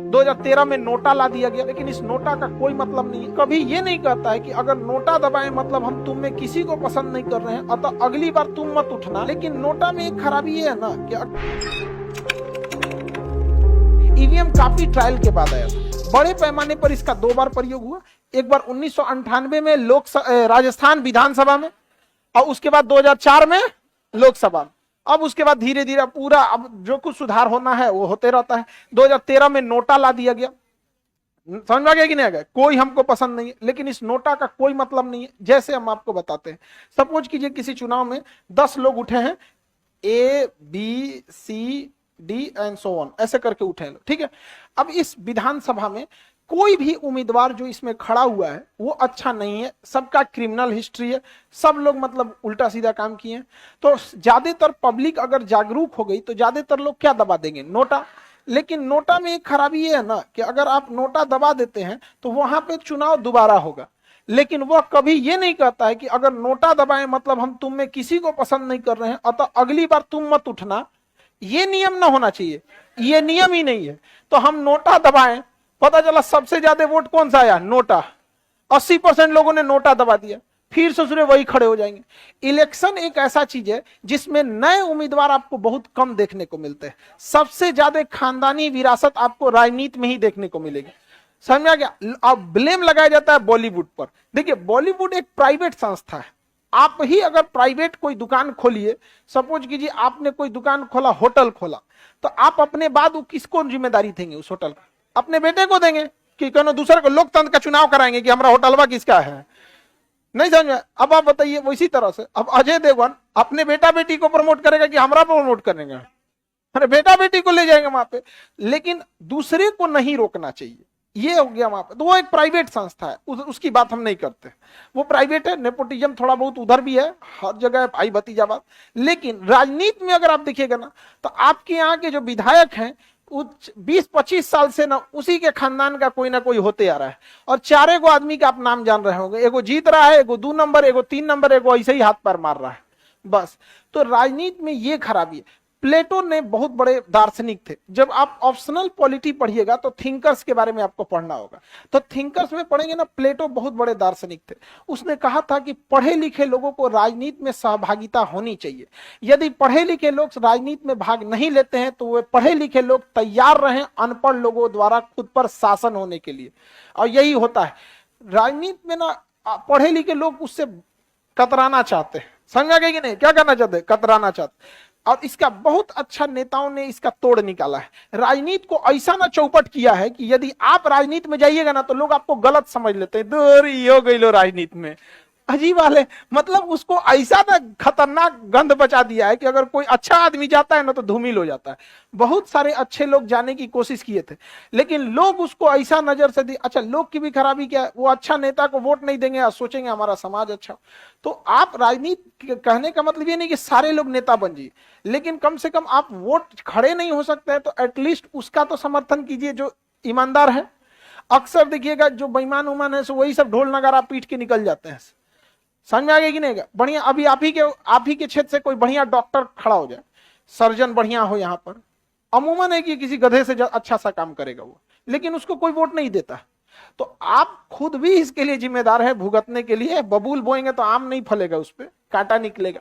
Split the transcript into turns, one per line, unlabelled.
2013 में नोटा ला दिया गया, लेकिन इस नोटा का कोई मतलब नहीं है। कभी ये नहीं कहता है कि अगर नोटा दबाएं मतलब हम तुम में किसी को पसंद नहीं कर रहे हैं, अतः अगली बार तुम मत उठना। लेकिन नोटा में एक खराबी ये है ना कि ईवीएम काफी ट्रायल के बाद आया, बड़े पैमाने पर इसका 2 बार प्रयोग हुआ। एक बार 1998 में राजस्थान विधानसभा में, और उसके बाद 2004 में लोकसभा में। अब उसके बाद धीरे धीरे पूरा अब जो कुछ सुधार होना है वो होते रहता है। 2013 में नोटा ला दिया गया, समझ में आ गया कि नहीं आ गया? कोई हमको पसंद नहीं है, लेकिन इस नोटा का कोई मतलब नहीं है। जैसे हम आपको बताते हैं, सपोज कीजिए किसी चुनाव में 10 लोग उठे हैं, ABCD एंड सो ऑन ऐसे करके उठे हैं, ठीक है। अब इस विधानसभा में कोई भी उम्मीदवार जो इसमें खड़ा हुआ है वो अच्छा नहीं है, सबका क्रिमिनल हिस्ट्री है, सब लोग मतलब उल्टा सीधा काम किए हैं। तो ज्यादातर पब्लिक अगर जागरूक हो गई तो ज्यादातर लोग क्या दबा देंगे? नोटा। लेकिन नोटा में एक खराबी ये है ना कि अगर आप नोटा दबा देते हैं तो वहां पे चुनाव दोबारा होगा, लेकिन वह कभी ये नहीं कहता है कि अगर नोटा दबाएं मतलब हम तुम में किसी को पसंद नहीं कर रहे हैं, अतः अगली बार तुम मत उठना। ये नियम ना होना चाहिए, ये नियम ही नहीं है। तो हम नोटा दबाएं, पता चला सबसे ज्यादा वोट कौन सा आया? नोटा। 80% लोगों ने नोटा दबा दिया, फिर ससुरे वही खड़े हो जाएंगे। इलेक्शन एक ऐसा चीज है जिसमें नए उम्मीदवार आपको बहुत कम देखने को मिलते हैं। सबसे ज्यादा खानदानी विरासत आपको राजनीति में ही देखने को मिलेगी, समझ में आ गया? अब ब्लेम लगाया जाता है बॉलीवुड पर। देखिए, बॉलीवुड एक प्राइवेट संस्था है। आप ही अगर प्राइवेट कोई दुकान खोलिए, सपोज कीजिए आपने कोई दुकान खोला, होटल खोला, तो आप अपने बाद वो किसको जिम्मेदारी देंगे? उस होटल का अपने बेटे को देंगे कि कोनो दूसरे को? लोकतंत्र का चुनाव कराएंगे कि हमारा होटलवा किसका है? नहीं समझ में? अब आप बताइए, वैसी तरह से अब अजय देवगन अपने बेटा बेटी को प्रमोट करेगा कि हमारा प्रमोट करेंगे? अरे बेटा बेटी को ले जाएंगे वहां पे, लेकिन दूसरे को नहीं रोकना चाहिए। ये हो गया वहां पे। तो वो एक प्राइवेट संस्था है, उसकी बात हम नहीं करते। वो प्राइवेट है, नेपोटिज्म थोड़ा बहुत उधर भी है, हर जगह भाई भतीजावाद। लेकिन राजनीति में अगर आप देखिएगा ना, तो आपके यहाँ के जो विधायक हैं 20-25 साल से ना उसी के खानदान का कोई ना कोई होते आ रहा है, और 4 आदमी का आप नाम जान रहे होंगे। एगो जीत रहा है, एगो 2 नंबर, एगो 3 नंबर, एगो ऐसे ही हाथ पैर मार रहा है बस। तो राजनीति में ये खराबी है। प्लेटो ने बहुत बड़े दार्शनिक थे। जब आप ऑप्शनल पॉलिटी पढ़िएगा तो थिंकर्स के बारे में आपको पढ़ना होगा, तो थिंकर्स में पढ़ेंगे ना, प्लेटो बहुत बड़े दार्शनिक थे। उसने कहा था कि पढ़े लिखे लोगों को राजनीति में सहभागिता होनी चाहिए। यदि पढ़े लिखे लोग राजनीति में भाग नहीं लेते हैं तो वे पढ़े लिखे लोग तैयार रहें अनपढ़ लोगों द्वारा खुद पर शासन होने के लिए। और यही होता है राजनीति में ना, पढ़े लिखे लोग उससे कतराना चाहते हैं। समझा गया कि नहीं? क्या करना चाहते? कतराना चाहते। और इसका बहुत अच्छा नेताओं ने इसका तोड़ निकाला है। राजनीति को ऐसा ना चौपट किया है कि यदि आप राजनीति में जाइएगा ना तो लोग आपको गलत समझ लेते हैं, दूर हो गई लो राजनीति में, अजीब वाले। मतलब उसको ऐसा ना खतरनाक गंध बचा दिया है कि अगर कोई अच्छा आदमी जाता है ना तो धूमिल हो जाता है। बहुत सारे अच्छे लोग जाने की कोशिश किए थे, लेकिन लोग उसको ऐसा नजर से अच्छा, लोग की भी खराबी क्या है, वो अच्छा नेता को वोट नहीं देंगे और सोचेंगे हमारा समाज अच्छा। तो आप राजनीति कहने का मतलब ये नहीं कि सारे लोग नेता बन जाइए, लेकिन कम से कम आप वोट खड़े नहीं हो सकते हैं तो एटलीस्ट उसका तो समर्थन कीजिए जो ईमानदार है। अक्सर देखिएगा जो बेईमान उमान है वही सब ढोल नगारा पीट के निकल जाते हैं। समझ में आ गया कि नहीं? बढ़िया, अभी आप ही के क्षेत्र से कोई बढ़िया डॉक्टर खड़ा हो जाए, सर्जन बढ़िया हो यहाँ पर, अमूमन है कि किसी गधे से अच्छा सा काम करेगा वो, लेकिन उसको कोई वोट नहीं देता। तो आप खुद भी इसके लिए जिम्मेदार है भुगतने के लिए। बबूल बोएंगे तो आम नहीं फलेगा, उस पर कांटा निकलेगा।